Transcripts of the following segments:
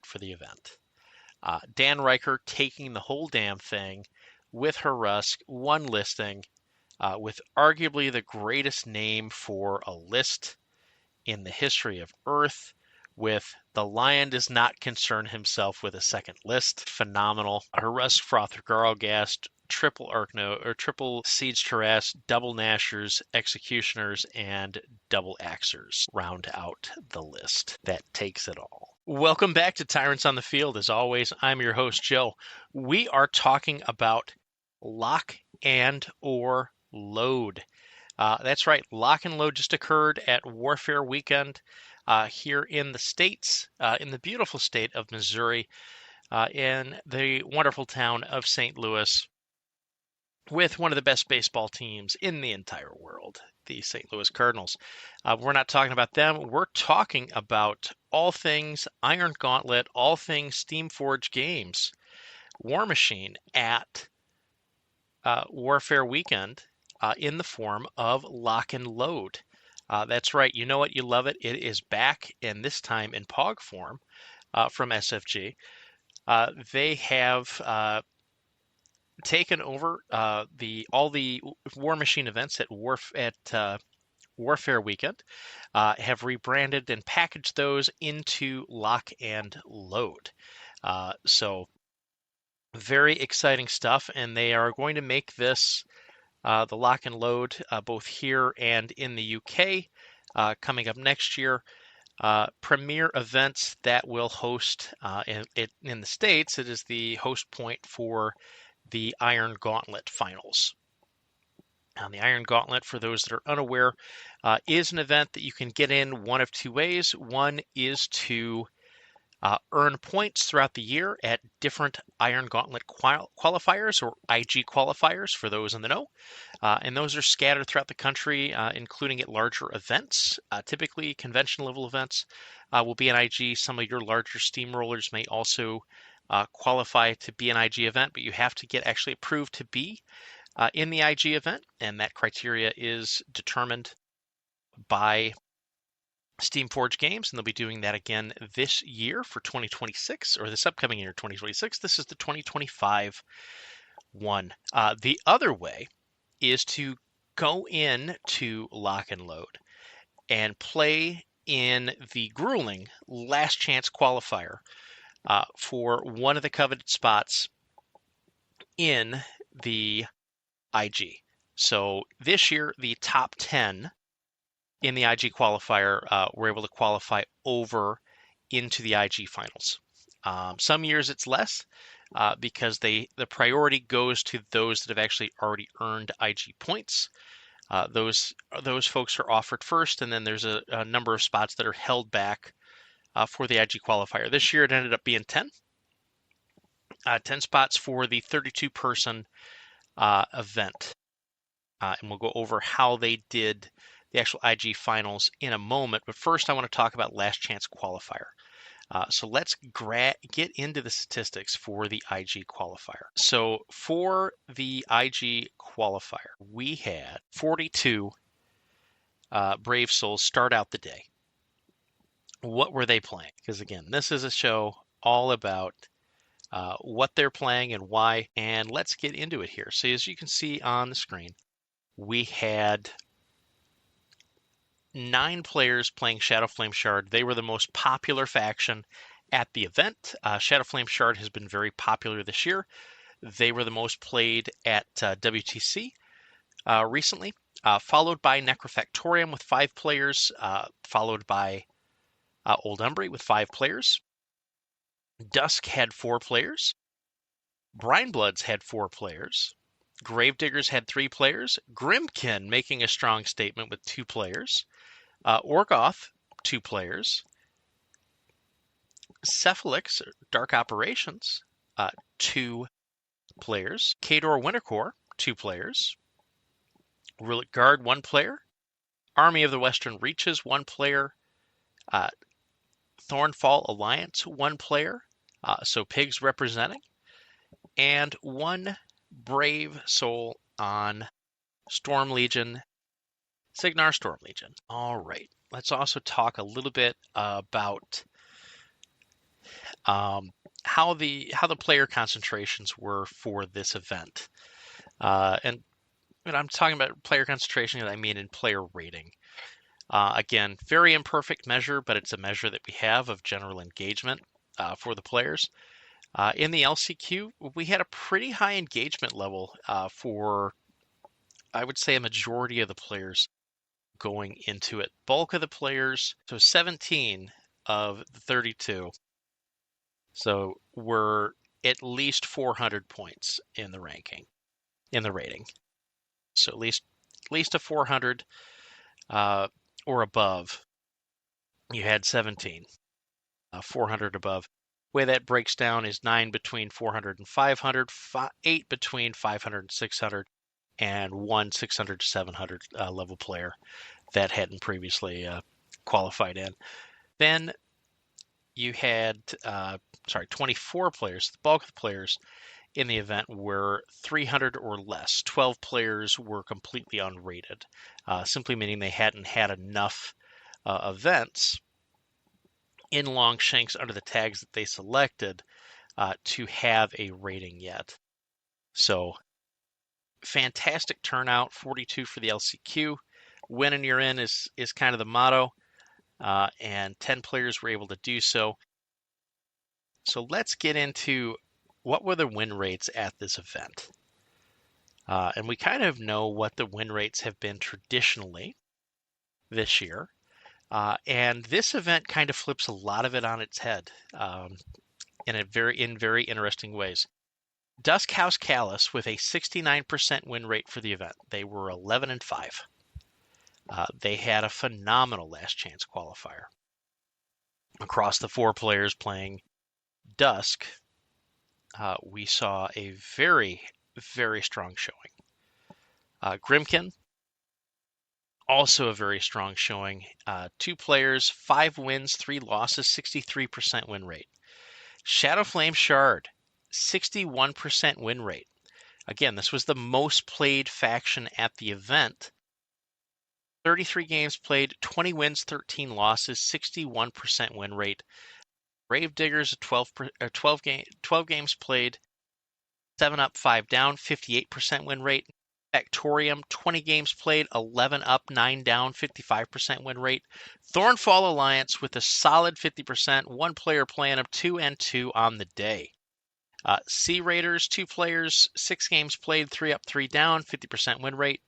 for the event. Dan Riker taking the whole damn thing with Horruskh, one listing, with arguably the greatest name for a list in the history of Earth, with the Lion does not concern himself with a second list. Phenomenal. Horruskh, Frother, Garlgast, triple Arkno, or triple Siege Terras, double Nashers, Executioners, and double Axers round out the list. That takes it all. Welcome back to Tyrants on the Field. As always, I'm your host, Joe. We are talking about lock and or load. That's right, lock and load just occurred at Warfare Weekend here in the States, in the beautiful state of Missouri, in the wonderful town of St. Louis, with one of the best baseball teams in the entire world, the St. Louis Cardinals. We're not talking about them. We're talking about all things Iron Gauntlet, all things Steamforged Games, War Machine at Warfare Weekend in the form of lock and load. That's right. You know what? You love it. It is back, and this time in POG form from SFG. They have taken over all the War Machine events at Warfare Weekend, have rebranded and packaged those into lock and load. So very exciting stuff, and they are going to make this the lock and load both here and in the UK coming up next year. Premier events that will host in the States. It is the host point for the Iron Gauntlet finals. The Iron Gauntlet, for those that are unaware, is an event that you can get in one of two ways. One is to earn points throughout the year at different Iron Gauntlet qualifiers, or IG qualifiers for those in the know. And those are scattered throughout the country, including at larger events. Typically, convention level events will be an IG. Some of your larger steamrollers may also qualify to be an IG event, but you have to get actually approved to be in the IG event, and that criteria is determined by Steamforged Games, and they'll be doing that again this year for 2026, or this upcoming year, 2026. This is the 2025 one. The other way is to go in to lock and load and play in the grueling last chance qualifier for one of the coveted spots in the IG. So this year, the top 10 in the IG qualifier were able to qualify over into the IG finals. Some years it's less because the priority goes to those that have actually already earned IG points. Those folks are offered first, and then there's a number of spots that are held back for the IG qualifier. This year it ended up being 10. 10 spots for the 32-person event. And we'll go over how they did the actual IG finals in a moment. But first, I want to talk about last chance qualifier. So let's get into the statistics for the IG qualifier. So for the IG qualifier, we had 42 brave souls start out the day. What were they playing? Because again, this is a show all about what they're playing and why. And let's get into it here. So as you can see on the screen, we had 9 players playing Shadowflame Shard. They were the most popular faction at the event. Shadowflame Shard has been very popular this year. They were the most played at WTC recently, followed by Necrofactorium with 5 players, followed by Old Umbry with 5 players. Dusk had 4 players. Brinebloods had 4 players. Gravediggers had 3 players. Grimkin making a strong statement with 2 players. Orgoth, 2 players. Cephalix, Dark Operations, 2 players. Khador Wintercore, 2 players. Rulic Guard, 1 player. Army of the Western Reaches, 1 player. Thornfall Alliance, 1 player. So pigs representing. And 1 brave soul on Storm Legion, Signar Storm Legion. All right, let's also talk a little bit about how the player concentrations were for this event. And when I'm talking about player concentration, I mean in player rating. Again, very imperfect measure, but it's a measure that we have of general engagement for the players. In the LCQ, we had a pretty high engagement level for, I would say, a majority of the players going into it. Bulk of the players, so 17 of the 32, so were at least 400 points in the rating. So at least a 400 or above. You had 17, 400 above. The way that breaks down is 9 between 400 and 500, 8 between 500 and 600, and 1 600 to 700 level player that hadn't previously qualified in. Then you had 24 players. The bulk of the players in the event were 300 or less. 12 players were completely unrated, simply meaning they hadn't had enough events in Longshanks under the tags that they selected to have a rating yet. So fantastic turnout, 42 for the LCQ. Win and you're in is kind of the motto, and 10 players were able to do so. So let's get into what were the win rates at this event. And we kind of know what the win rates have been traditionally this year. And this event kind of flips a lot of it on its head in very interesting ways. Dusk House Callus with a 69% win rate for the event. They were 11-5. They had a phenomenal last chance qualifier. Across the 4 players playing Dusk, we saw a very, very strong showing. Grimkin, also a very strong showing. 2 players, 5 wins, 3 losses, 63% win rate. Shadowflame Shard, 61% win rate. Again, this was the most played faction at the event. 33 games played, 20 wins, 13 losses, 61% win rate. Gravediggers, 12 games played, 7 up, 5 down, 58% win rate. Factorium, 20 games played, 11 up, 9 down, 55% win rate. Thornfall Alliance with a solid 50%, 1 player playing of 2-2 on the day. Sea Raiders, 2 players, 6 games played, 3 up, 3 down, 50% win rate.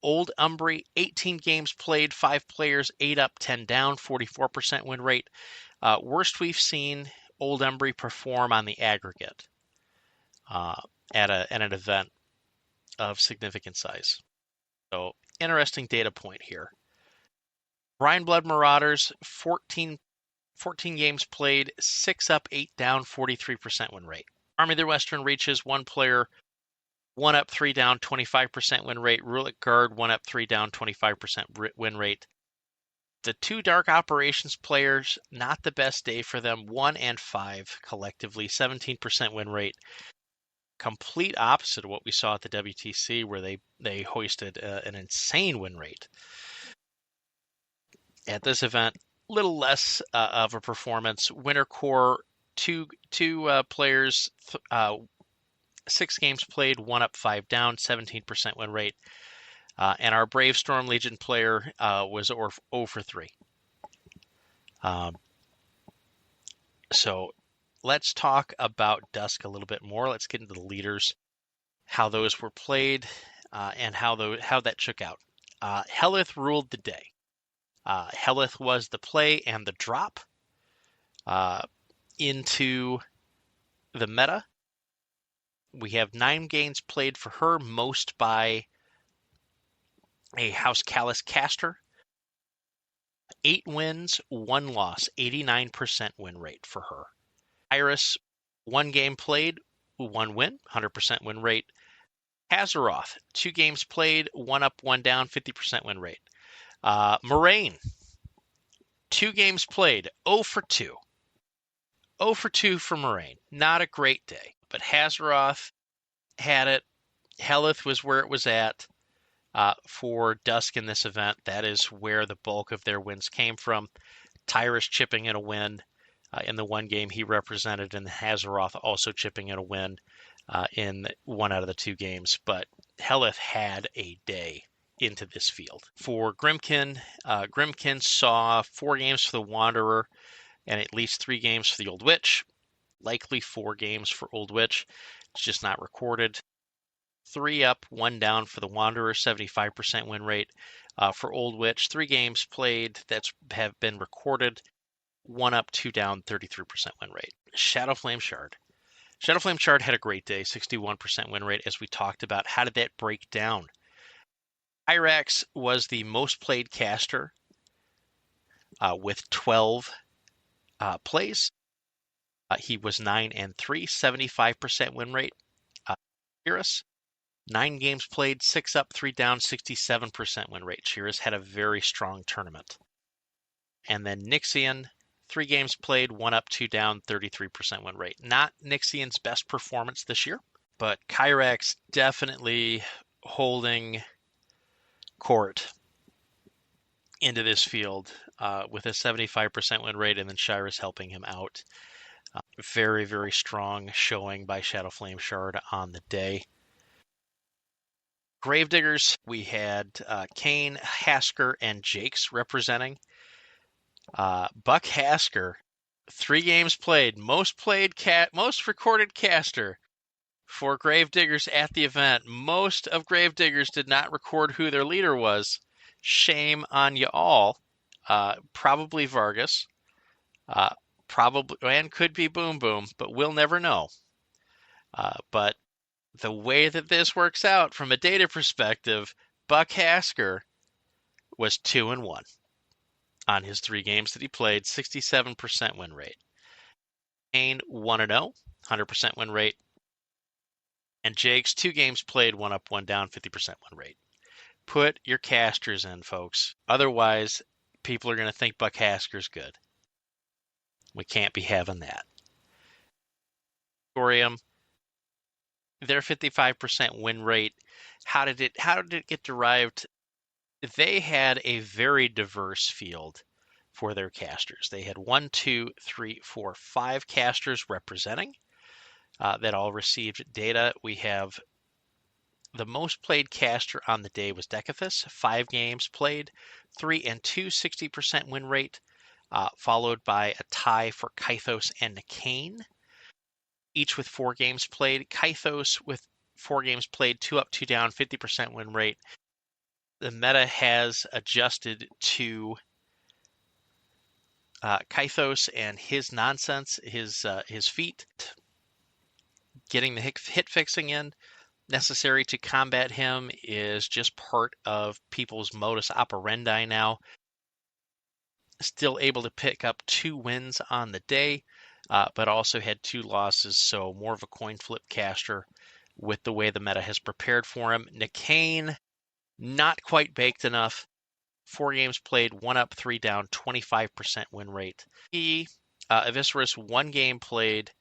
Old Umbry, 18 games played, 5 players, 8 up, 10 down, 44% win rate. Worst we've seen Old Umbry perform on the aggregate at an event of significant size. So interesting data point here. Brine Blood Marauders, 14 games played, 6 up, 8 down, 43% win rate. Army of the Western Reaches, 1 player, 1 up, 3 down, 25% win rate. Rulic Guard, 1 up, 3 down, 25% win rate. The 2 Dark Operations players, not the best day for them. 1-5 collectively, 17% win rate. Complete opposite of what we saw at the WTC, where they hoisted an insane win rate. At this event, little less of a performance. Winter Core, 2 players, 6 games played, 1 up, 5 down, 17% win rate. And our Brave Storm Legion player was 0 for 3. So let's talk about Dusk a little bit more. Let's get into the leaders, how those were played, and how that shook out. Helith ruled the day. Helith was the play and the drop into the meta. We have 9 games played for her, most by a House Callus caster. 8 wins, 1 loss, 89% win rate for her. Iris, 1 game played, 1 win, 100% win rate. Hazaroth, 2 games played, 1 up, 1 down, 50% win rate. Moraine, 2 games played, 0 for 2. 0 for 2 for Moraine. Not a great day, but Hazaroth had it. Helith was where it was at for Dusk in this event. That is where the bulk of their wins came from. Tyrus chipping in a win. in the one game he represented, and Hazaroth also chipping in a win in one out of the 2 games. But Helith had a day into this field. For Grimkin, Grimkin saw 4 games for the Wanderer and at least 3 games for the Old Witch. Likely 4 games for Old Witch. It's just not recorded. 3 up, 1 down for the Wanderer, 75% win rate. For Old Witch, 3 games played that have been recorded. 1 up, 2 down, 33% win rate. Shadowflame Shard. Shadowflame Shard had a great day, 61% win rate, as we talked about. How did that break down? Hyrax was the most played caster with 12 plays. He was 9-3, 75% win rate. Shiras, 9 games played, 6 up, 3 down, 67% win rate. Shiras had a very strong tournament. And then Nixian, 3 games played, 1 up, 2 down, 33% win rate. Not Nixian's best performance this year, but Kyrax definitely holding court into this field with a 75% win rate, and then Shiras helping him out. Very, very strong showing by Shadowflame Shard on the day. Gravediggers, we had Kane, Hasker, and Jakes representing. Buck Hasker, 3 games played, most recorded caster for Gravediggers at the event. Most of Gravediggers did not record who their leader was. Shame on you all. Probably Vargas. Probably, and could be Boom Boom, but we'll never know. But the way that this works out from a data perspective, Buck Hasker was 2-1 on his 3 games that he played, 67% win rate. Kane 1-0, 100% win rate. And Jake's 2 games played, 1 up, 1 down, 50% win rate. Put your casters in, folks. Otherwise, people are going to think Buck Hasker's good. We can't be having that. Thorium, their 55% win rate. How did it get derived? They had a very diverse field for their casters. They had 1, 2, 3, 4, 5 casters representing that all received data. We have the most played caster on the day was Decathus, 5 games played, 3-2, 60% win rate, followed by a tie for Kythos and Nikane, each with 4 games played. Kythos with 4 games played, 2 up, 2 down, 50% win rate. The meta has adjusted to Kythos and his nonsense, his feat, getting the hit fixing in necessary to combat him is just part of people's modus operandi now. Still able to pick up 2 wins on the day, but also had 2 losses, so more of a coin flip caster with the way the meta has prepared for him. Nikane, not quite baked enough. 4 games played, 1 up, 3 down, 25% win rate. Eviscerus, 1 game played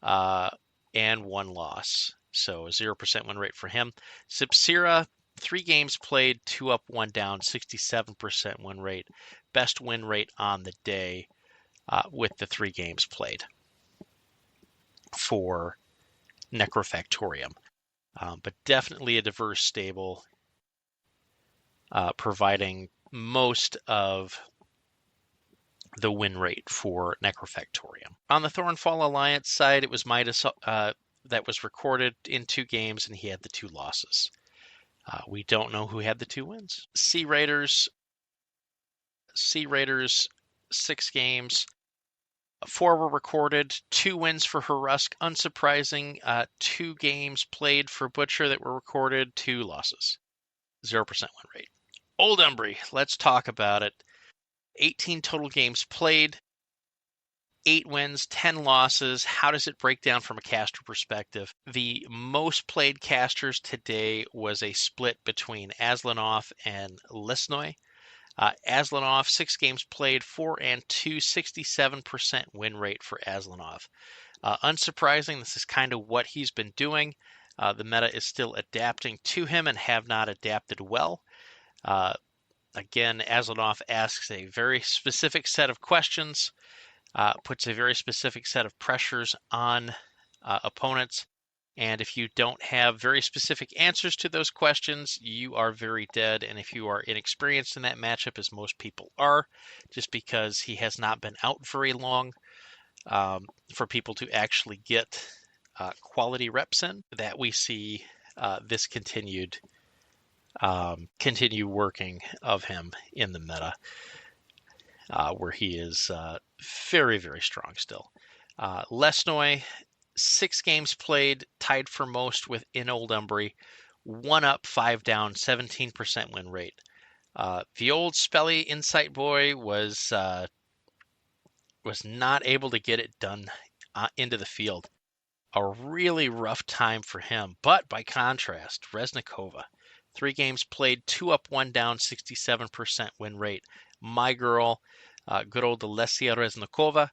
and 1 loss, so a 0% win rate for him. Sipsira, 3 games played, 2 up, 1 down, 67% win rate. Best win rate on the day with the 3 games played for Necrofactorium. But definitely a diverse stable, providing most of the win rate for Necrofactorium. On the Thornfall Alliance side, it was Midas that was recorded in 2 games, and he had the 2 losses. We don't know who had the 2 wins. Sea Raiders, 6 games. 4 were recorded, 2 wins for Horruskh, unsurprising. 2 games played for Butcher that were recorded, 2 losses. 0% win rate. Old Umbry, let's talk about it. 18 total games played, 8 wins, 10 losses. How does it break down from a caster perspective? The most played casters today was a split between Aslanov and Lisnoy. Aslanov, 6 games played, 4-2, 67% win rate for Aslanov. Unsurprising, this is kind of what he's been doing. The meta is still adapting to him and have not adapted well. Again, Aslanov asks a very specific set of questions puts a very specific set of pressures on opponents. And if you don't have very specific answers to those questions, you are very dead. And if you are inexperienced in that matchup, as most people are, just because he has not been out very long, for people to actually get quality reps in, that we see this continue working of him in the meta, where he is very, very strong still. Lesnoy, 6 games played, tied for most with in Old Umbry, 1 up, 5 down, 17% win rate. The old Spelly Insight Boy was not able to get it done into the field. A really rough time for him. But by contrast, Reznikova, 3 games played, 2 up, 1 down, 67% win rate. My girl, good old Alessia Reznikova.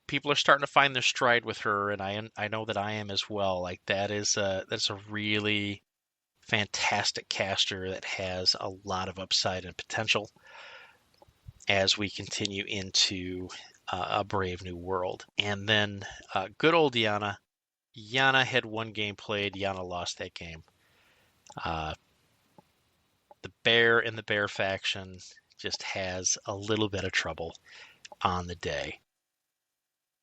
People are starting to find their stride with her, and I know that I am as well. Like that's a really fantastic caster that has a lot of upside and potential as we continue into a brave new world. And then good old Yana. Yana had 1 game played. Yana lost that game. The bear in the bear faction just has a little bit of trouble on the day.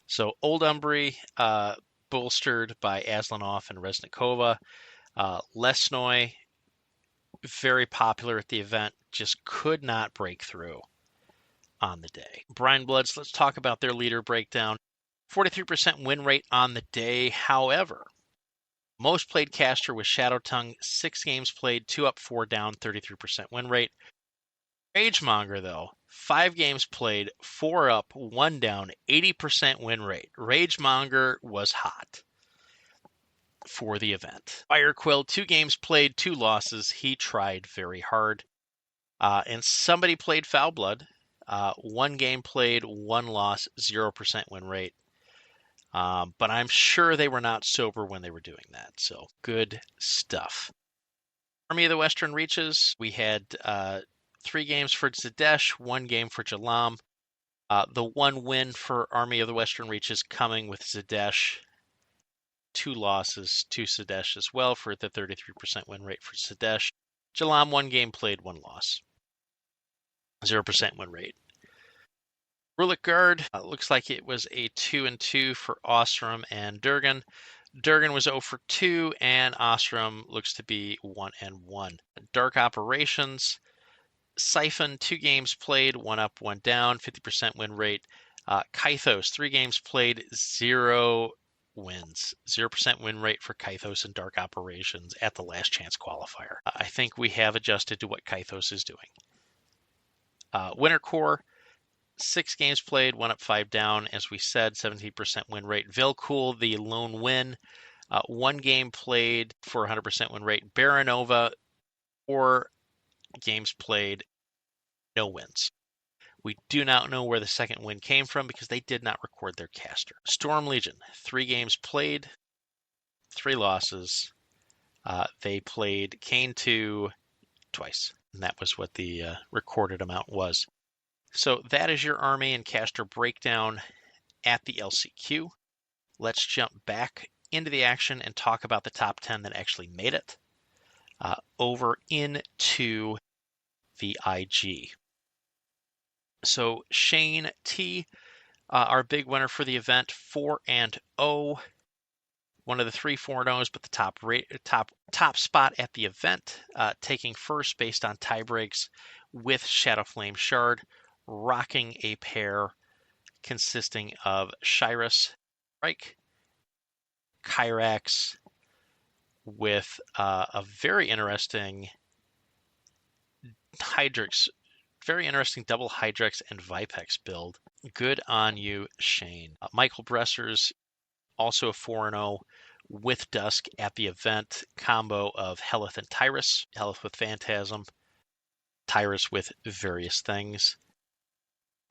So Old Umbry, bolstered by Aslanov and Reznikova. Lesnoy, very popular at the event, just could not break through on the day. Brian Bloods, let's talk about their leader breakdown. 43% win rate on the day. However, most played caster was Shadow Tongue, 6 games played, 2 up, 4 down, 33% win rate. Ragemonger, though, 5 games played, 4 up, 1 down, 80% win rate. Ragemonger was hot for the event. Firequill, 2 games played, 2 losses. He tried very hard. And somebody played Foul Blood. 1 game played, 1 loss, 0% win rate. But I'm sure they were not sober when they were doing that. So good stuff. Army of the Western Reaches, we had 3 games for Zadesh, 1 game for Jalam. The 1 win for Army of the Western Reaches coming with Zadesh. 2 losses to Zadesh as well for the 33% win rate for Zadesh. Jalam, 1 game played, 1 loss. 0% win rate. Rulik Guard, looks like it was a 2-2 for Osram and Durgan. Durgan was 0 for 2, and Osram looks to be 1-1. Dark Operations, Siphon, 2 games played, 1 up, 1 down, 50% win rate. Kythos, 3 games played, 0 wins. 0% win rate for Kythos and Dark Operations at the last chance qualifier. I think we have adjusted to what Kythos is doing. Winter Core, 6 games played, 1 up, 5 down. As we said, 17% win rate. Vilcool, the lone win. 1 game played for 100% win rate. Baranova, 4 games played, no wins. We do not know where the second win came from because they did not record their caster. Storm Legion, 3 games played, 3 losses. They played Kane 2 twice, and that was what the recorded amount was. So that is your army and caster breakdown at the LCQ. Let's jump back into the action and talk about the top 10 that actually made it over into the IG. So Shane T, our big winner for the event, 4-0. One of the 3 4-0s, but the top spot at the event, taking first based on tie breaks with Shadowflame Shard, rocking a pair consisting of Shyrus, Reich, Kyrax, with a very interesting Hydrix, very interesting double Hydrix and Vipex build. Good on you, Shane. Michael Bressers, also a 4-0 with Dusk at the event. Combo of Helith and Tyrus. Helith with Phantasm. Tyrus with various things.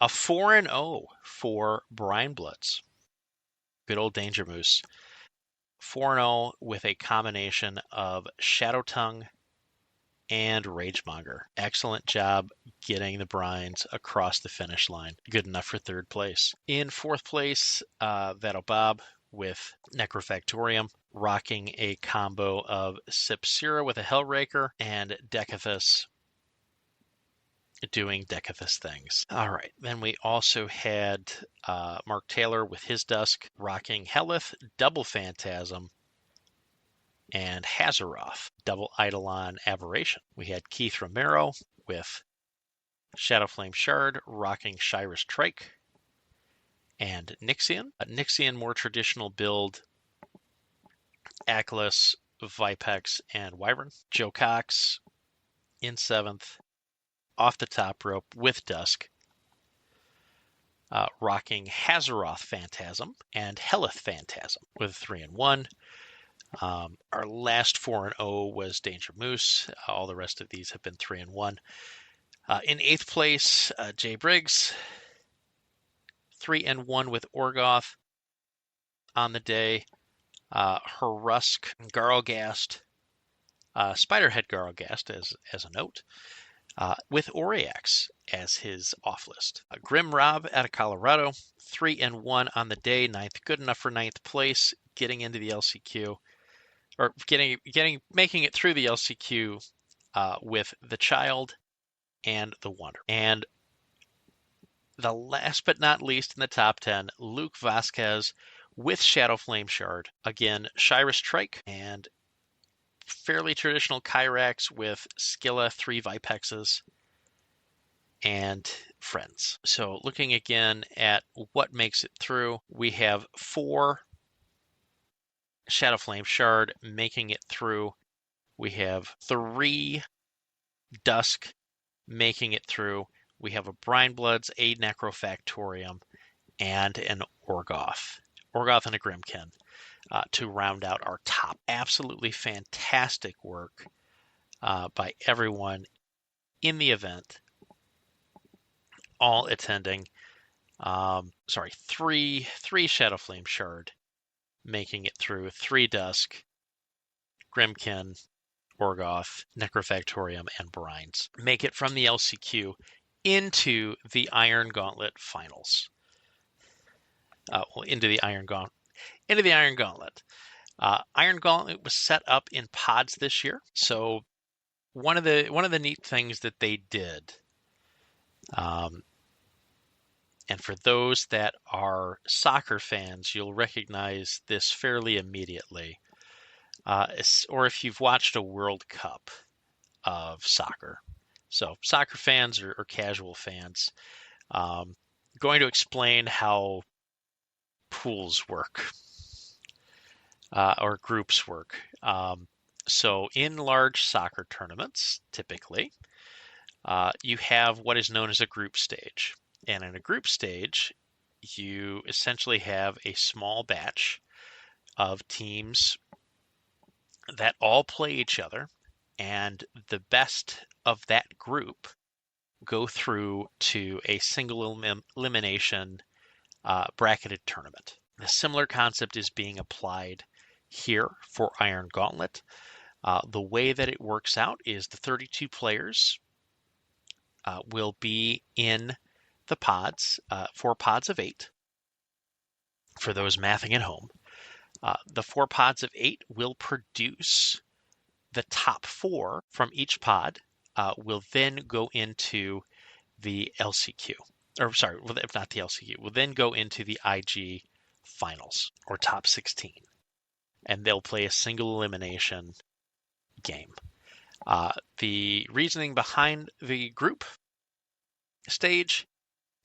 A 4-0 for Brian Bloods. Good old Danger Moose. 4-0 with a combination of Shadow Tongue, and Ragemonger. Excellent job getting the Brines across the finish line. Good enough for third place. In fourth place, that'll Bob with Necrofactorium, rocking a combo of Sipsira with a Hellraker and Decithus doing Decithus things. All right, then we also had Mark Taylor with his Dusk, rocking Helith, Double Phantasm, and Hazaroth, double Eidolon Aberration. We had Keith Romero with Shadowflame Shard, rocking Shyrus Trike, and Nixian. Nixian, more traditional build, Aklis, Vipex, and Wyvern. Joe Cox in 7th, off the top rope with Dusk, rocking Hazaroth Phantasm and Helith Phantasm with a 3-1. Our last 4-0 was Danger Moose. All the rest of these have been 3-1. In 8th place, Jay Briggs, 3-1 with Orgoth on the day. Horruskh, Garlgast, Spiderhead Garlgast as a note, with Oriax as his off list. Grim Rob out of Colorado, 3-1 on the day, good enough for 9th place, getting into the LCQ. Or making it through the LCQ with the Child and the Wonder. And the last but not least in the top 10, Luke Vasquez with Shadowflame Shard. Again, Shyrus Trike and fairly traditional Kyrax with Skilla, 3 Vipexes, and Friends. So looking again at what makes it through, we have 4 Shadowflame Shard making it through. We have 3 Dusk making it through. We have a Brine Bloods, a Necrofactorium, and an Orgoth and a Grimkin to round out our top. Absolutely fantastic work by everyone in the event, all attending. 3 Shadowflame Shard making it through, 3 Dusk, Grimkin, Orgoth, Necrofactorium, and Brines. Make it from the LCQ into the Iron Gauntlet finals. Into the Iron Gauntlet. Iron Gauntlet was set up in pods this year. So one of the neat things that they did, and for those that are soccer fans, you'll recognize this fairly immediately. Or if you've watched a World Cup of soccer. So soccer fans or casual fans, going to explain how pools work or groups work. So in large soccer tournaments, typically, you have what is known as a group stage. And in a group stage, you essentially have a small batch of teams that all play each other, and the best of that group go through to a single elimination bracketed tournament. A similar concept is being applied here for Iron Gauntlet. The way that it works out is the 32 players will be in the pods, 4 pods of 8, for those mathing at home. The 4 pods of 8 will produce the top 4 from each pod, will then go into the LCQ. Or sorry, if not the LCQ, will then go into the IG finals or top 16. And they'll play a single elimination game. The reasoning behind the group stage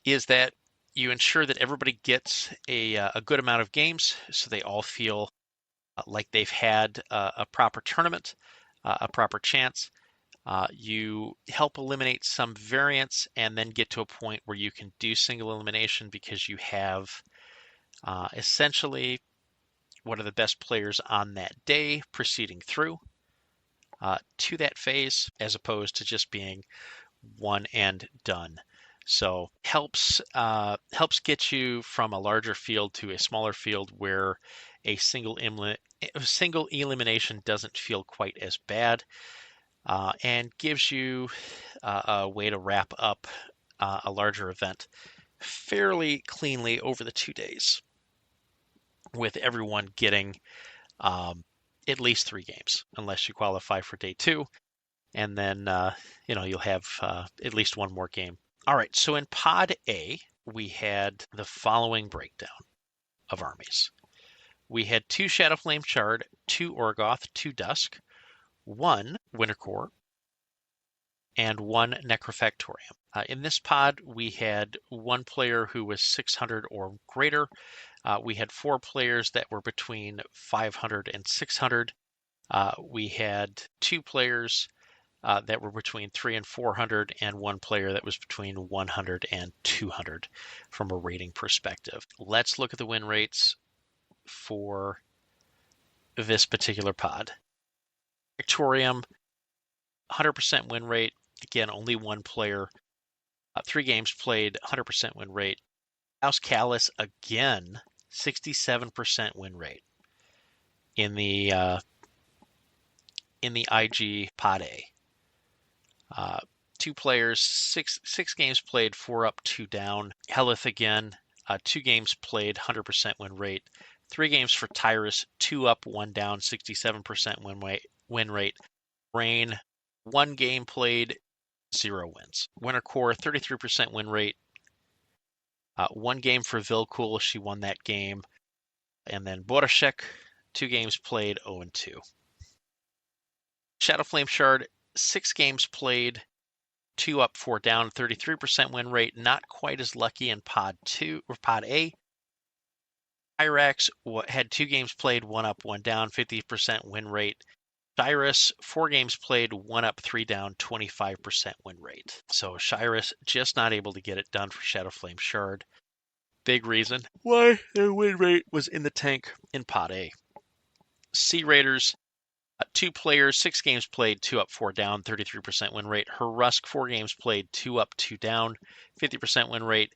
is that you ensure that everybody gets a good amount of games, so they all feel like they've had a proper tournament, a proper chance. You help eliminate some variance and then get to a point where you can do single elimination because you have essentially one of the best players on that day proceeding through to that phase, as opposed to just being one and done. So helps get you from a larger field to a smaller field where a single elimination doesn't feel quite as bad. and gives you a way to wrap up a larger event fairly cleanly over the 2 days, with everyone getting at least 3 games, unless you qualify for day 2, and then you'll have at least one more game. All right, so in Pod A, we had the following breakdown of armies. We had 2 Shadowflame Shard, 2 Orgoth, 2 Dusk, 1 Winter Core, and 1 Necrofactorium. In this pod, we had 1 player who was 600 or greater. We had 4 players that were between 500 and 600. We had 2 players that were between 300 and 400, and 1 player that was between 100 and 200 from a rating perspective. Let's look at the win rates for this particular pod. Victorium, 100% win rate. Again, only 1 player. 3 games played, 100% win rate. House Callus, again, 67% win rate in the IG Pod A. 2 players, 6 games played, 4 up, 2 down. Helith again, 2 games played, 100% win rate. 3 games for Tyrus, 2 up, 1 down, 67% win rate. Rain, 1 game played, 0 wins. Winter Core, 33% win rate. 1 game for Vilkul, she won that game. And then Borashek, 2 games played, 0-2. Shadowflame Shard, 6 games played, 2 up, 4 down, 33% win rate. Not quite as lucky in Pod 2 or Pod A. Hyrax had 2 games played, 1 up, 1 down, 50% win rate. Shyrus, 4 games played, 1 up, 3 down, 25% win rate. So Shyrus just not able to get it done for Shadowflame Shard. Big reason why their win rate was in the tank in Pod A. Sea Raiders, 2 players, 6 games played, 2 up, 4 down, 33% win rate. Horruskh, 4 games played, 2 up, 2 down, 50% win rate.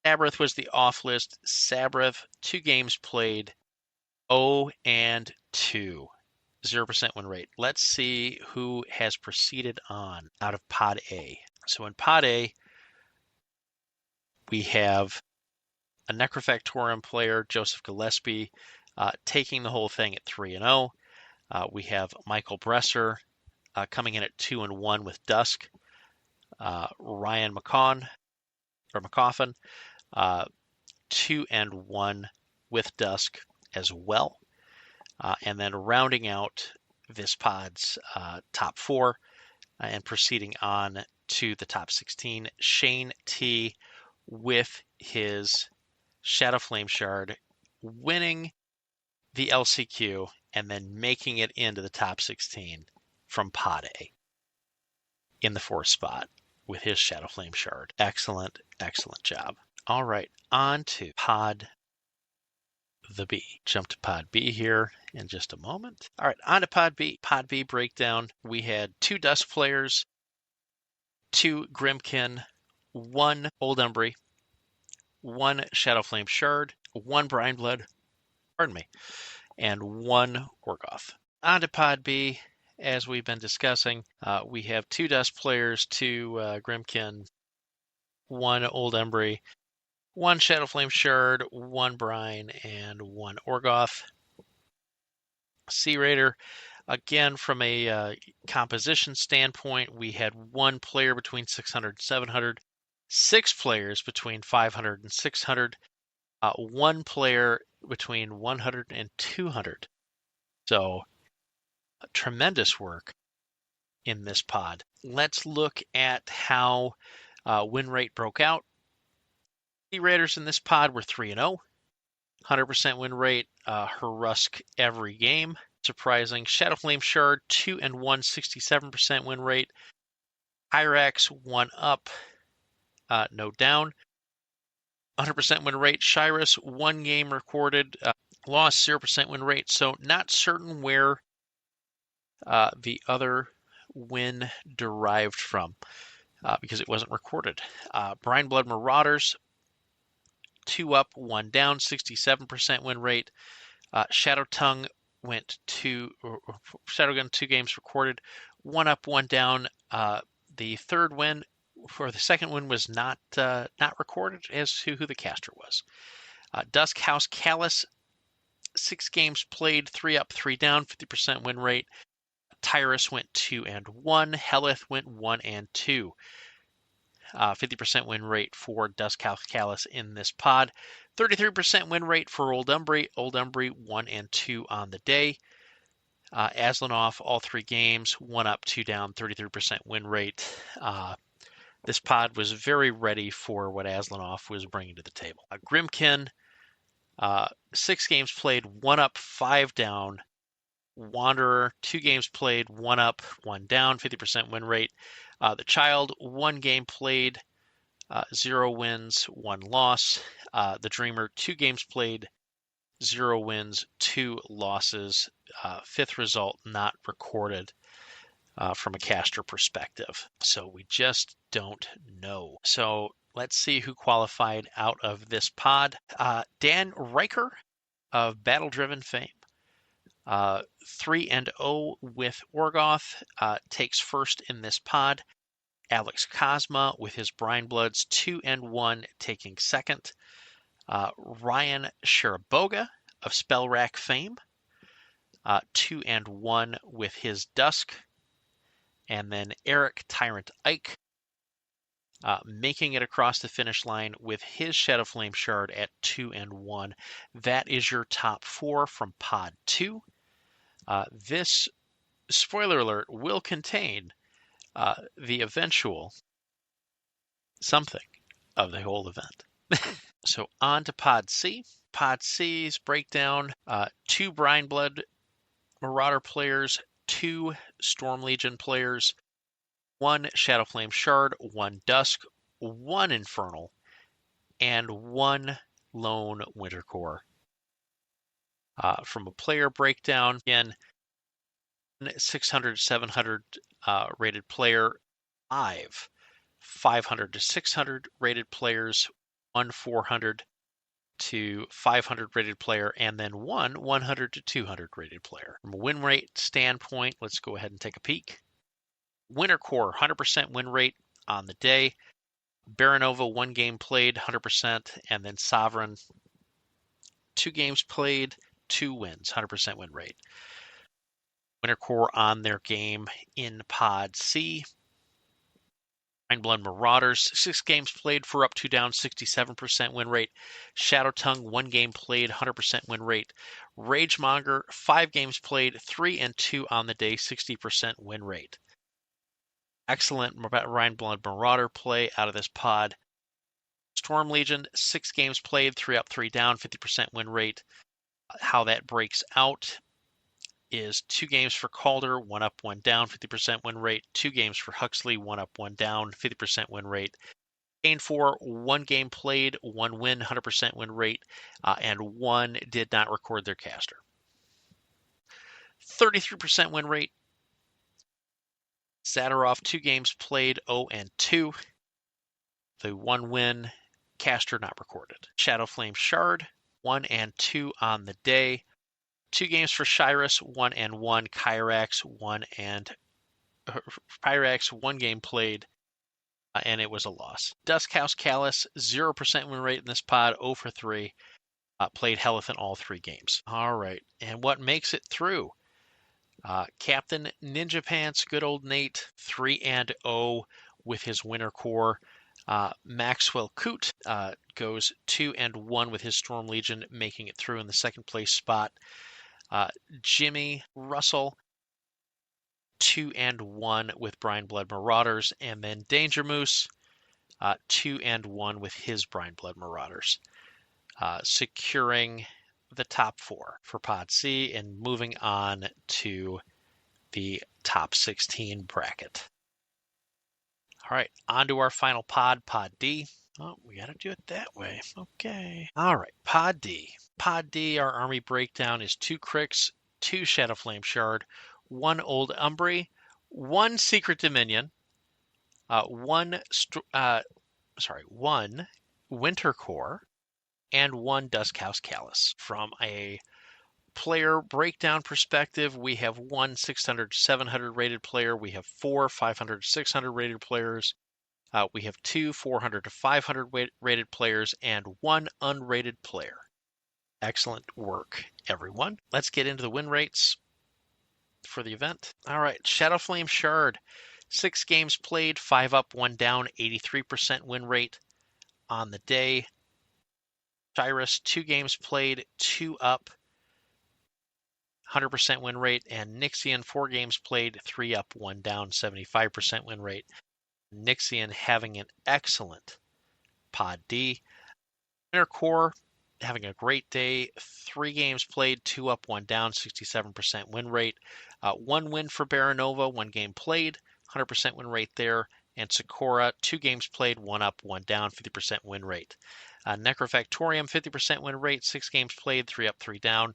Sabrith was the off list. Sabrith, 2 games played, 0-2, 0% win rate. Let's see who has proceeded on out of Pod A. So in Pod A, we have a Necrofactorium player, Joseph Gillespie, taking the whole thing at 3-0. We have Michael Bresser coming in at 2-1 with Dusk. Ryan McCoffin, 2-1 with Dusk as well. And then rounding out this pod's top 4 and proceeding on to the top 16, Shane T with his Shadowflame Shard, winning the LCQ and then making it into the top 16 from Pod A in the 4th spot with his Shadowflame Shard. Excellent, excellent job. All right, on to Pod the B. Jump to Pod B here in just a moment. All right, on to Pod B. Pod B breakdown. We had 2 Dusk players, 2 Grimkin, 1 Old Umbry, 1 Shadowflame Shard, 1 Brineblood, and 1 Orgoth. On to Pod B, as we've been discussing, we have 2 Dusk players, 2 Grimkin, 1 Old Umbry, 1 Shadowflame Shard, 1 Brine, and 1 Orgoth. Sea Raider, again, from a composition standpoint, we had 1 player between 600 and 700, 6 players between 500 and 600, 1 player between 100 and 200. So, tremendous work in this pod. Let's look at how win rate broke out. The Raiders in this pod were 3-0, 100% win rate. Horruskh every game, surprising. Shadowflame Shard 2-1, 67% win rate. Hyrax 1 up, no down, 100% win rate. Shyrus 1 game recorded, lost, 0% win rate. So not certain where the other win derived from because it wasn't recorded. Brineblood Marauders 2 up, 1 down, 67% win rate. Shadow Tongue went Shadowgun 2 games recorded, 1 up, 1 down. The third win, for the second win, was not recorded as to who the caster was. Dusk House Callus, 6 games played, 3 up, 3 down, 50% win rate. Tyrus went 2 and 1. Helith went 1 and 2. 50% win rate for Dusk House Callus in this pod. 33% win rate for Old Umbry. Old Umbry 1 and 2 on the day. Aslanov, all 3 games, 1 up, 2 down, 33% win rate. This pod was very ready for what Aslanov was bringing to the table. Grimkin, 6 games played, 1 up, 5 down. Wanderer, 2 games played, 1 up, 1 down, 50% win rate. The Child, 1 game played, 0 wins, 1 loss. The Dreamer, 2 games played, 0 wins, 2 losses. 5th result not recorded from a caster perspective. So we just don't know. So let's see who qualified out of this pod. Dan Riker of Battle Driven fame. 3 and 0 with Orgoth, takes first in this pod. Alex Cosma with his Brine Bloods, 2 and 1, taking second. Ryan Sharaboga of Spell Rack fame, 2 and 1 with his Dusk. And then Eric Tyrant Ike, making it across the finish line with his Shadowflame Shard at 2 and 1. That is your top 4 from Pod 2. This, spoiler alert, will contain the eventual something of the whole event. So on to Pod C. Pod C's breakdown, 2 Brine Blood Marauder players, 2 Storm Legion players, 1 Shadowflame Shard, 1 Dusk, 1 Infernal, and 1 Lone Winter Core. From a player breakdown, again, 600 to 700 rated player, 500 to 600 rated players, 1 400 to 500 rated player, and then 1 100 to 200 rated player. From a win rate standpoint, let's go ahead and take a peek. Winter Core, 100% win rate on the day. Baronova, 1 game played, 100%, and then Sovereign, 2 games played, 2 wins, 100% win rate. Winter Core on their game in Pod C. Brine Blood Marauders, 6 games played, 4 up, 2 down, 67% win rate. Shadow Tongue, 1 game played, 100% win rate. Ragemonger, 5 games played, 3 and 2 on the day, 60% win rate. Excellent Brine Blood Marauder play out of this pod. Storm Legion, 6 games played, 3 up, 3 down, 50% win rate. How that breaks out is 2 games for Calder, 1 up, 1 down, 50% win rate. 2 games for Huxley, 1 up, 1 down, 50% win rate. Kane 4, 1 game played, 1 win, 100% win rate, and 1 did not record their caster. 33% win rate. Zadarov, 2 games played, 0 and 2. The 1 win, caster not recorded. Shadowflame Shard, 1 and 2 on the day. 2 games for Shyrus, 1 and 1. Kyrax, 1 game played, and it was a loss. Dusk House Callus, 0% win rate in this pod, 0 for 3. Played Helith in all 3 games. All right, and what makes it through? Captain Ninja Pants, good old Nate, 3 and 0 with his Winter Core. Maxwell Coote goes 2 and 1 with his Storm Legion, making it through in the 2nd place spot. Jimmy Russell, 2 and 1 with Brine Blood Marauders, and then Danger Moose, 2 and 1 with his Brine Blood Marauders, securing the top 4 for Pod C and moving on to the top 16 bracket. All right, on to our final pod, Pod D. Oh, we got to do it that way. Okay. All right, Pod D. Pod D, our army breakdown is 2 Cricks, 2 Shadowflame Shard, 1 Old Umbry, 1 Secret Dominion, 1 Winter Core, and 1 Dusk House Callus. From a player breakdown perspective, we have 1 600 700 rated player. We have 4 500 600 rated players. We have 2 400 to 500 rated players and 1 unrated player. Excellent work, everyone. Let's get into the win rates for the event. All right, Shadowflame Shard. 6 games played, 5 up, 1 down, 83% win rate on the day. Cyrus, 2 games played, 2 up, 100% win rate. And Nixian, 4 games played, 3 up, 1 down, 75% win rate. Nixian having an excellent Pod D. Winter Core having a great day. 3 games played, 2 up, 1 down, 67% win rate. 1 win for Baranova, 1 game played, 100% win rate there. And Sakura, 2 games played, 1 up, 1 down, 50% win rate. Necrofactorium, 50% win rate, 6 games played, 3 up, 3 down.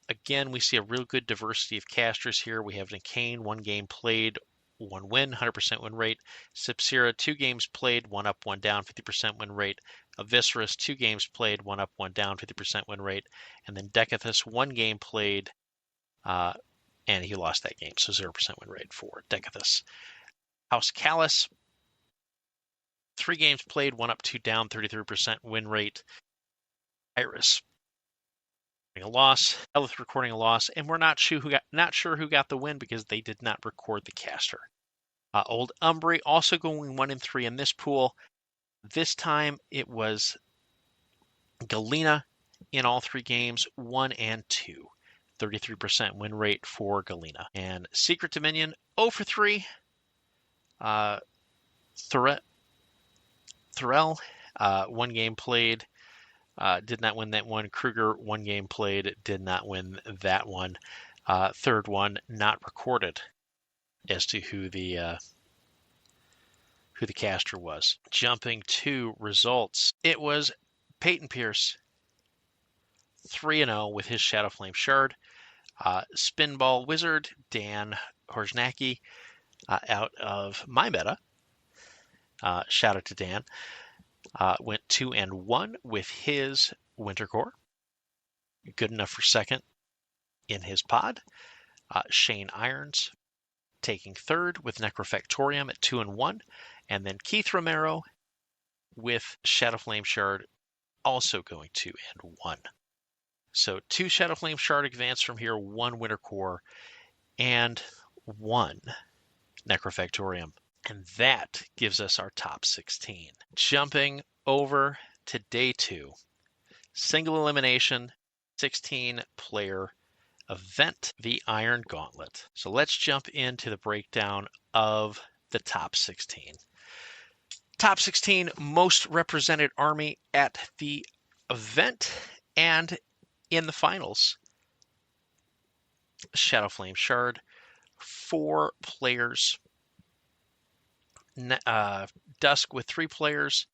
Again, we see a real good diversity of casters here. We have Nikane, 1 game played, 1 win, 100% win rate. Sepsira, 2 games played, 1 up, 1 down, 50% win rate. Aviserys, 2 games played, 1 up, 1 down, 50% win rate. And then Decathus, 1 game played, and he lost that game, so 0% win rate for Decathus. House Callus, 3 games played, 1 up, 2 down, 33% win rate. Iris, a loss. Elith recording a loss, and we're not sure who got the win because they did not record the caster. Old Umbry also going 1-3 in this pool. This time it was Galena in all 3 games, 1 and 2. 33% win rate for Galena. And Secret Dominion 0-3. Thorell, 1 game played, did not win that one. Kruger, 1 game played, did not win that one. Third one not recorded as to who the caster was. Jumping to results, it was Peyton Pierce, 3-0 with his Shadowflame Shard. Spinball Wizard, Dan Horsnacki, out of my meta. Shout out to Dan. Went 2-1 with his Winter Core. Good enough for second in his pod. Shane Irons taking third with Necrofactorium at 2-1. And then Keith Romero with Shadowflame Shard also going 2-1. So 2 Shadowflame Shard advance from here, 1 Winter Core, and 1 Necrofactorium. And that gives us our top 16. Jumping over to day 2. Single elimination, 16-player event, the Iron Gauntlet. So let's jump into the breakdown of the top 16. Top 16 most represented army at the event and in the finals. Shadowflame Shard, 4 players. Dusk with 3 players.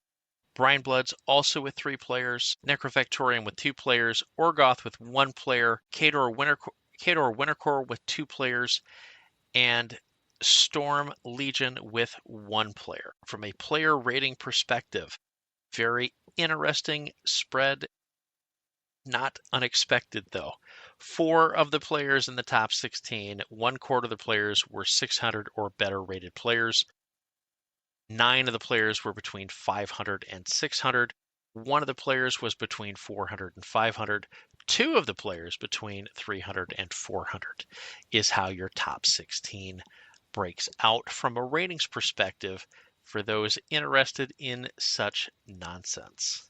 Brinebloods also with 3 players. Necrofactorium with 2 players. Orgoth with 1 player. Khador Wintercore with 2 players. And Storm Legion with 1 player. From a player rating perspective, very interesting spread. Not unexpected, though. 4 of the players in the top 16, 1/4 of the players were 600 or better rated players. 9 of the players were between 500 and 600. 1 of the players was between 400 and 500. 2 of the players between 300 and 400 is how your top 16 breaks out from a ratings perspective for those interested in such nonsense.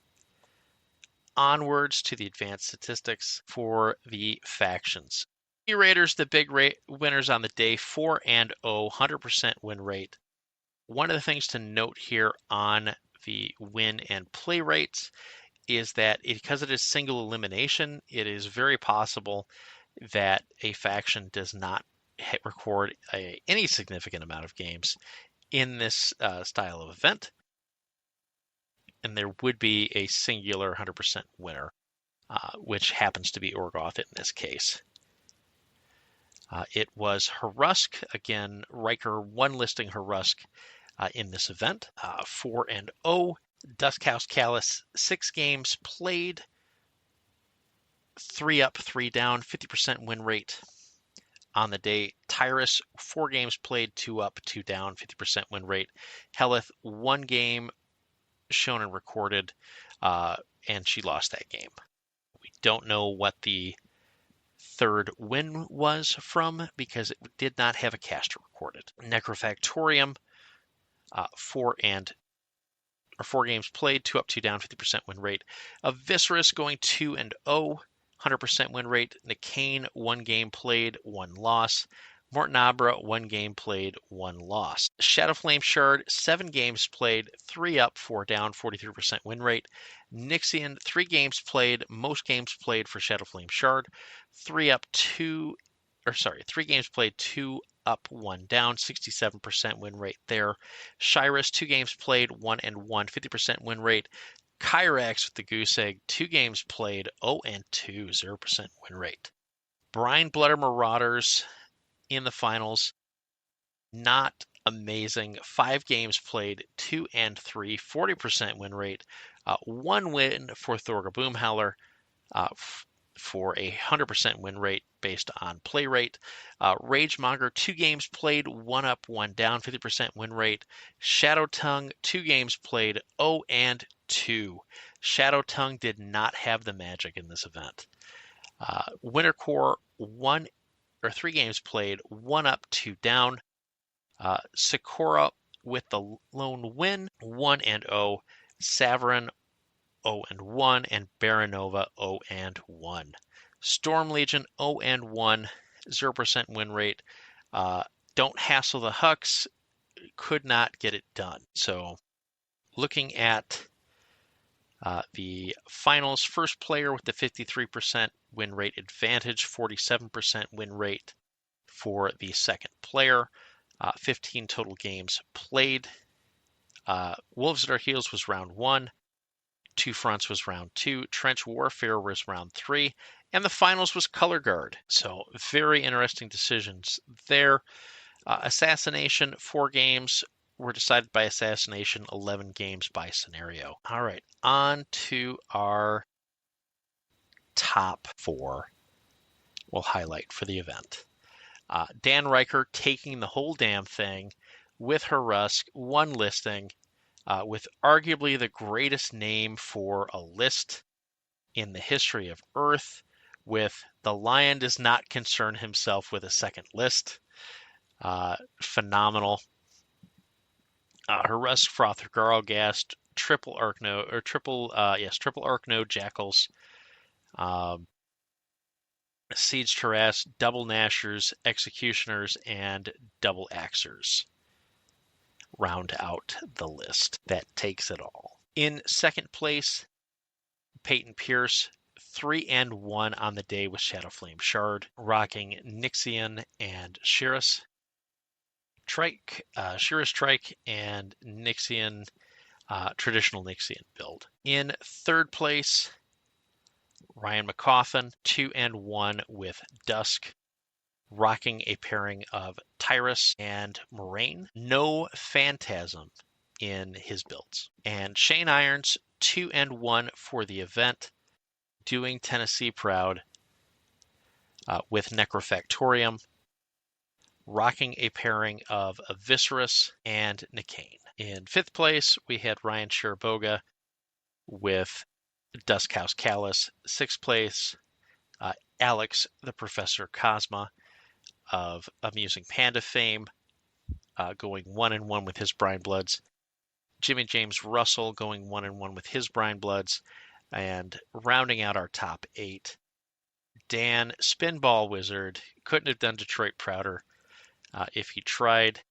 Onwards to the advanced statistics for the factions. Raiders, the big winners on the day, 4-0, 100% win rate. One of the things to note here on the win and play rates is that because it is single elimination, it is very possible that a faction does not record any significant amount of games in this style of event. And there would be a singular 100% winner, which happens to be Orgoth in this case. It was Horruskh, again, Riker 1 listing Horruskh in this event, 4-0. Duskhouse Callus, 6 games played, 3 up, 3 down, 50% win rate on the day. Tyrus, 4 games played, 2 up, 2 down, 50% win rate. Helith, 1 game shown and recorded, and she lost that game. We don't know what the third win was from because it did not have a caster recorded. Necrofactorium, 4 games played, 2 up, 2 down, 50% win rate. Viscerus going 2-0, 100% win rate. Nicane, 1 game played, 1 loss. Mortenabra, 1 game played, 1 loss. Shadowflame Shard, 7 games played, 3 up, 4 down, 43% win rate. Nixian, 3 games played, most games played for Shadowflame Shard. 3 games played, 2 up, 1 down, 67% win rate there. Shyrus, 2 games played, 1-1, 50% win rate. Kyrax with the Goose Egg, 2 games played, 0-2, 0% win rate. Brine Bloodder Marauders in the finals, not amazing. 5 games played, 2-3, 40% win rate. 1 win for Thorga Boomhowler for a 100% win rate based on play rate. Ragemonger, 2 games played, 1 up, 1 down, 50% win rate. Shadow Tongue, 2 games played, 0-2. Shadow Tongue did not have the magic in this event. Winter Core, 3 games played, 1 up, 2 down. Sakura with the lone win, 1-0. Savarin, 0-1, and Baronova, 0-1. Storm Legion, 0-1, 0% win rate. Don't hassle the Hux, could not get it done. So looking at the finals, first player with the 53% win rate advantage, 47% win rate for the second player, 15 total games played. Wolves at Our Heels was round 1. Two Fronts was round 2. Trench Warfare was round 3. And the finals was Color Guard. So very interesting decisions there. Assassination, 4 games were decided by Assassination, 11 games by Scenario. All right, on to our top 4 we'll highlight for the event. Dan Riker taking the whole damn thing with Horruskh, 1 listing, with arguably the greatest name for a list in the history of Earth, with the Lion does not concern himself with a second list. Phenomenal. Horruskh, Frother, Garlgast, triple Arc Node Jackals, Siege Terras, double Nashers, Executioners, and double Axers round out the list. That takes it all. In second place, Peyton Pierce, 3-1 on the day with Shadowflame Shard, rocking Nixian and Shirus Trike, and Nixian, traditional Nixian build. In third place, Ryan McCaughan, 2-1 with Dusk, rocking a pairing of Tyrus and Moraine. No Phantasm in his builds. And Shane Irons, 2-1 for the event, doing Tennessee proud with Necrofactorium, rocking a pairing of Viscerus and Nicane. In fifth place, we had Ryan Sharaboga with Dusk House Callus. Sixth place, Alex the Professor Cosma of Amusing Panda fame, going 1-1 with his Brine Bloods. Jimmy James Russell going 1-1 with his Brine Bloods. And rounding out our top 8, Dan Spinball Wizard, couldn't have done Detroit prouder if he tried.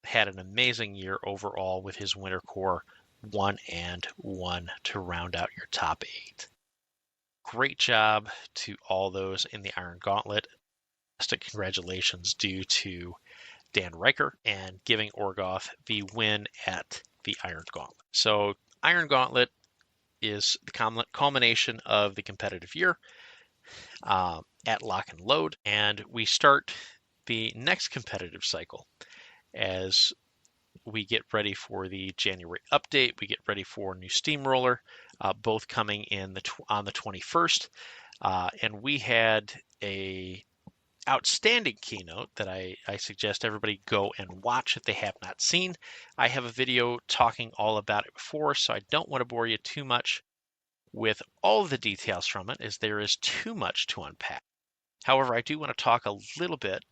Had an amazing year overall with his Winter Core, 1-1 to round out your top 8. Great job to all those in the Iron Gauntlet. Congratulations due to Dan Riker and giving Orgoth the win at the Iron Gauntlet. So Iron Gauntlet is the culmination of the competitive year at Lock and Load, and we start the next competitive cycle as we get ready for the January update. We get ready for new Steamroller. both coming in on the 21st. And we had a outstanding keynote that I suggest everybody go and watch if they have not seen. I have a video talking all about it before, so I don't want to bore you too much with all of the details from it, as there is too much to unpack. However, I do want to talk a little bit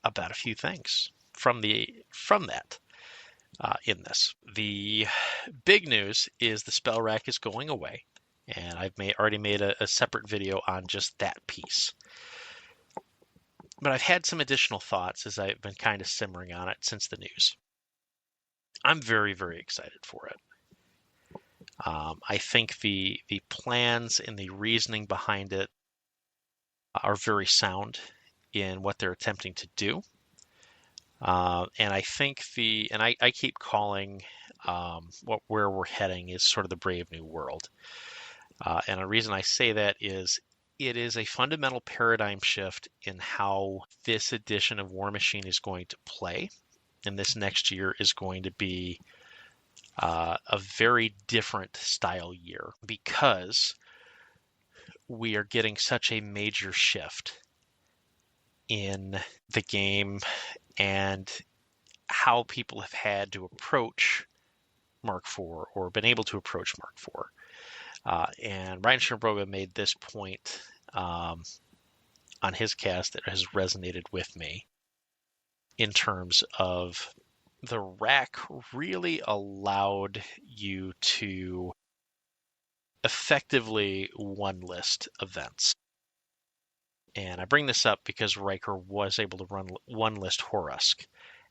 about a few things from that in this. The big news is the spell rack is going away, and I've already made a separate video on just that piece. But I've had some additional thoughts as I've been kind of simmering on it since the news. I'm very, very excited for it. I think the plans and the reasoning behind it are very sound in what they're attempting to do. And I think I keep calling where we're heading is sort of the Brave New World. And the reason I say that is it is a fundamental paradigm shift in how this edition of War Machine is going to play. And this next year is going to be a very different style year, because we are getting such a major shift in the game and how people have had to approach Mark IV or been able to approach Mark IV. And Ryan Scherboga made this point on his cast that has resonated with me in terms of the rack really allowed you to effectively one-list events. And I bring this up because Riker was able to run one-list Horruskh.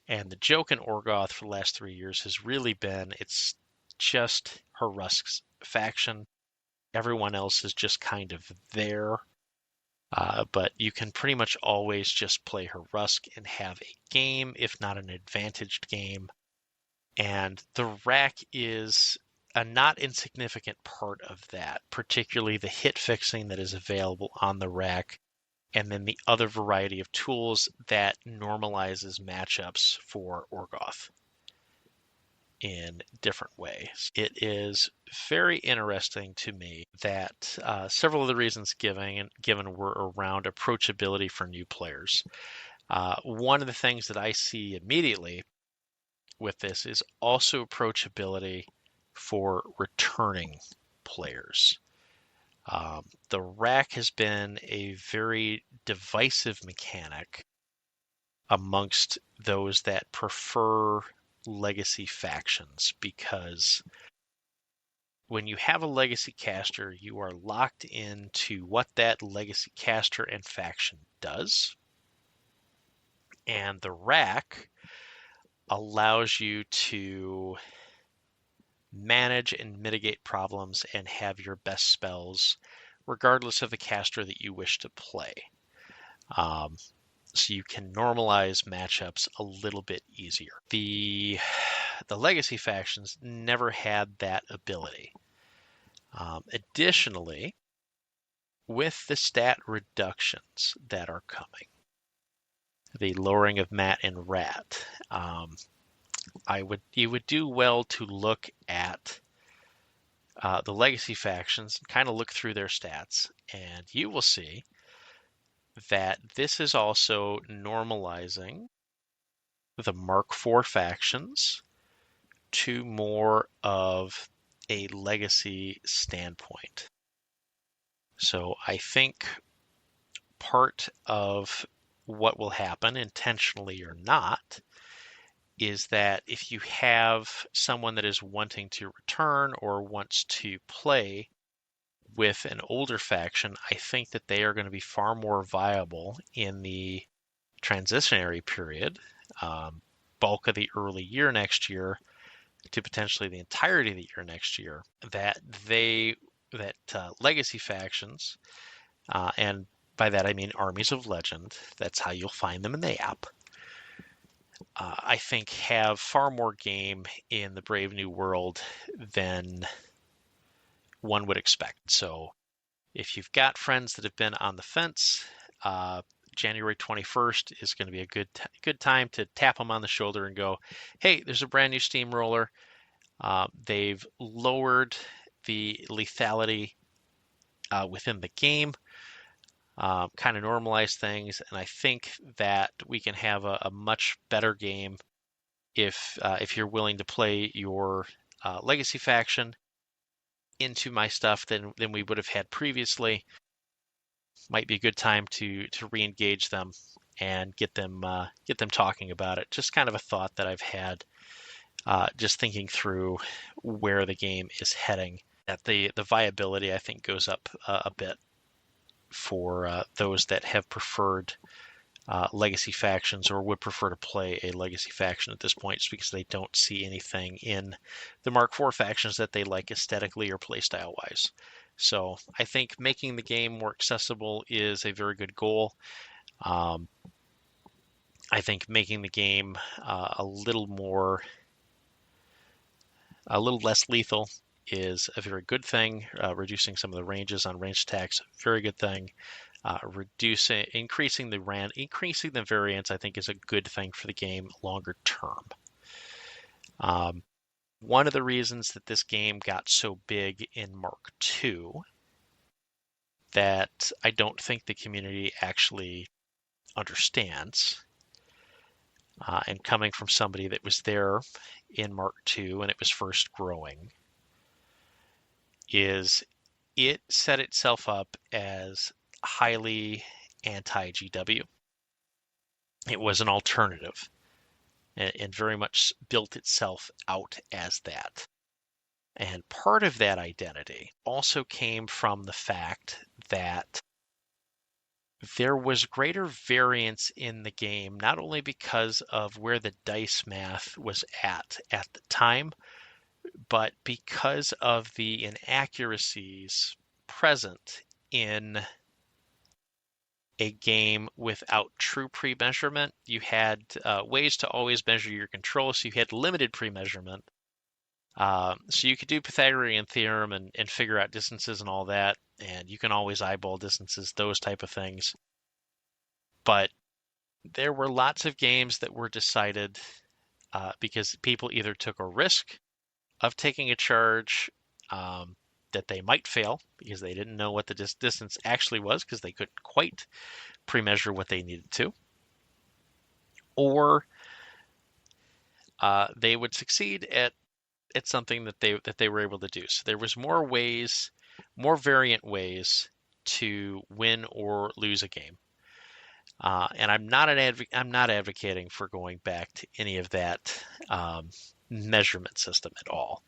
And the joke in Orgoth for the last 3 years has really been, it's just Horuskh's faction. Everyone else is just kind of there. But you can pretty much always just play Horruskh and have a game, if not an advantaged game. And the rack is a not insignificant part of that, particularly the hit fixing that is available on the rack, and then the other variety of tools that normalizes matchups for Orgoth in different ways. It is very interesting to me that several of the reasons given were around approachability for new players. One of the things that I see immediately with this is also approachability for returning players. The rack has been a very divisive mechanic amongst those that prefer legacy factions, because when you have a legacy caster, you are locked into what that legacy caster and faction does. And the rack allows you to manage and mitigate problems and have your best spells regardless of the caster that you wish to play. So you can normalize matchups a little bit easier. The legacy factions never had that ability. Additionally, with the stat reductions that are coming, the lowering of Mat and Rat, you would do well to look at the legacy factions and kind of look through their stats, and you will see that this is also normalizing the Mark IV factions to more of a legacy standpoint. So I think part of what will happen, intentionally or not, is that if you have someone that is wanting to return or wants to play with an older faction, I think that they are going to be far more viable in the transitionary period, bulk of the early year next year to potentially the entirety of the year next year, that legacy factions, and by that I mean armies of legend, that's how you'll find them in the app, I think have far more game in the Brave New World than one would expect. So if you've got friends that have been on the fence, January 21st is going to be a good time to tap them on the shoulder and go, hey, there's a brand new steamroller. They've lowered the lethality within the game, kind of normalize things, and I think that we can have a much better game if you're willing to play your legacy faction into my stuff than we would have had previously. Might be a good time to re-engage them and get them talking about it. Just kind of a thought that I've had, just thinking through where the game is heading. That the viability, I think, goes up a bit for those that have preferred legacy factions or would prefer to play a legacy faction at this point, just because they don't see anything in the Mark IV factions that they like aesthetically or playstyle wise. So I think making the game more accessible is a very good goal. I think making the game a little less lethal is a very good thing. Reducing some of the ranges on ranged attacks, very good thing. Increasing the variance, I think, is a good thing for the game longer term. One of the reasons that this game got so big in Mark II that I don't think the community actually understands, and coming from somebody that was there in Mark II when it was first growing, is it set itself up as highly anti-GW. It was an alternative and very much built itself out as that. And part of that identity also came from the fact that there was greater variance in the game, not only because of where the dice math was at the time, but because of the inaccuracies present in a game without true pre-measurement. You had ways to always measure your control, so you had limited pre-measurement. So you could do Pythagorean theorem and figure out distances and all that, and you can always eyeball distances, those type of things. But there were lots of games that were decided because people either took a risk of taking a charge that they might fail because they didn't know what the distance actually was because they couldn't quite pre-measure what they needed to, or they would succeed at something that they were able to do. So there was more variant ways to win or lose a game. And I'm not advocating for going back to any of that measurement system at all.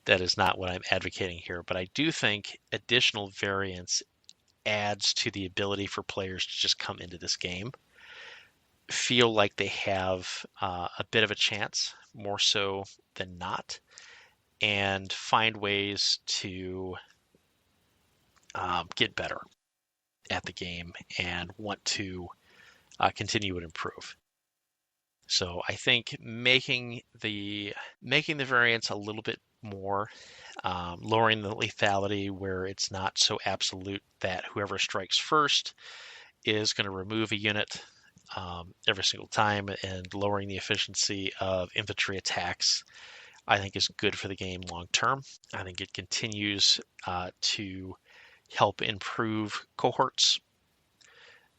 That is not what I'm advocating here, but I do think additional variance adds to the ability for players to just come into this game, feel like they have a bit of a chance, more so than not, and find ways to get better at the game and want to continue and improve. So I think making the variance a little bit more, lowering the lethality where it's not so absolute that whoever strikes first is going to remove a unit every single time, and lowering the efficiency of infantry attacks, I think is good for the game long term. I think it continues to help improve cohorts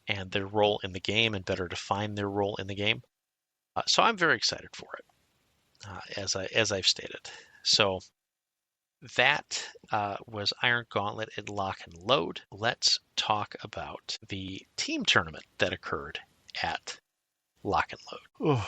and their role in the game and better define their role in the game. So I'm very excited for it, as I've stated. So that was Iron Gauntlet and Lock and Load. Let's talk about the team tournament that occurred at Lock and Load.